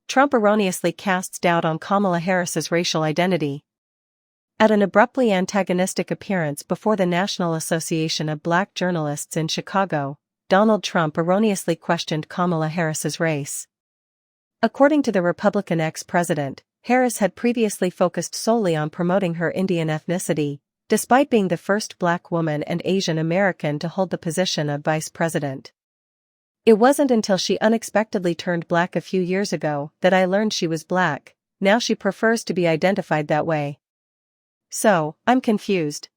Trump erroneously casts doubt on Kamala Harris's racial identity. At an abruptly antagonistic appearance before the National Association of Black Journalists in Chicago, Donald Trump erroneously questioned Kamala Harris's race. According to the Republican ex-president, Harris had previously focused solely on promoting her Indian ethnicity, despite being the first Black woman and Asian American to hold the position of vice president. "It wasn't until she unexpectedly turned Black a few years ago that I learned she was Black. Now she prefers to be identified that way. So, I'm confused.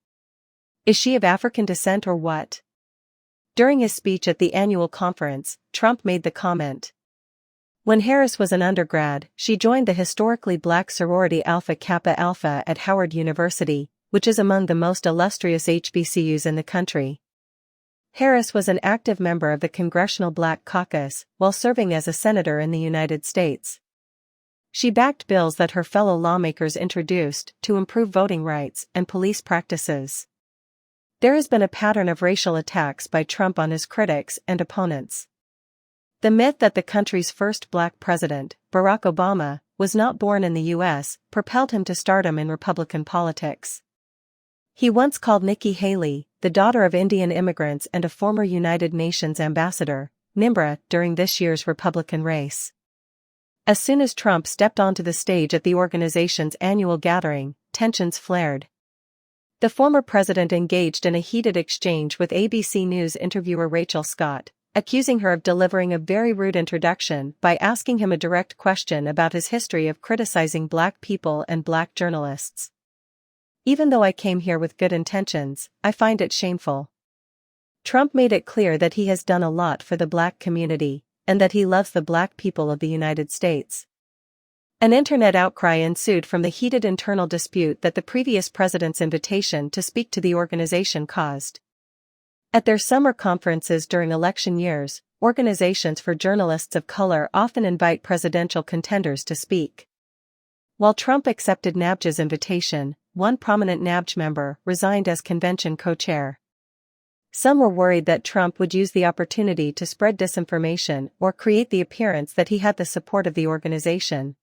Is she of African descent or what?" During his speech at the annual conference, Trump made the comment. When Harris was an undergrad, she joined the historically Black sorority Alpha Kappa Alpha at Howard University, which is among the most illustrious HBCUs in the country. Harris was an active member of the Congressional Black Caucus while serving as a senator in the United States. She backed bills that her fellow lawmakers introduced to improve voting rights and police practices. There has been a pattern of racial attacks by Trump on his critics and opponents. The myth that the country's first Black president, Barack Obama, was not born in the U.S., propelled him to stardom in Republican politics. He once called Nikki Haley, the daughter of Indian immigrants and a former United Nations ambassador, Nimbra, during this year's Republican race. As soon as Trump stepped onto the stage at the organization's annual gathering, tensions flared. The former president engaged in a heated exchange with ABC News interviewer Rachel Scott, accusing her of delivering a very rude introduction by asking him a direct question about his history of criticizing Black people and Black journalists. "Even though I came here with good intentions, I find it shameful." Trump made it clear that he has done a lot for the Black community, and that he loves the Black people of the United States. An internet outcry ensued from the heated internal dispute that the previous president's invitation to speak to the organization caused. At their summer conferences during election years, organizations for journalists of color often invite presidential contenders to speak. While Trump accepted NABJ's invitation, one prominent NABJ member resigned as convention co-chair. Some were worried that Trump would use the opportunity to spread disinformation or create the appearance that he had the support of the organization,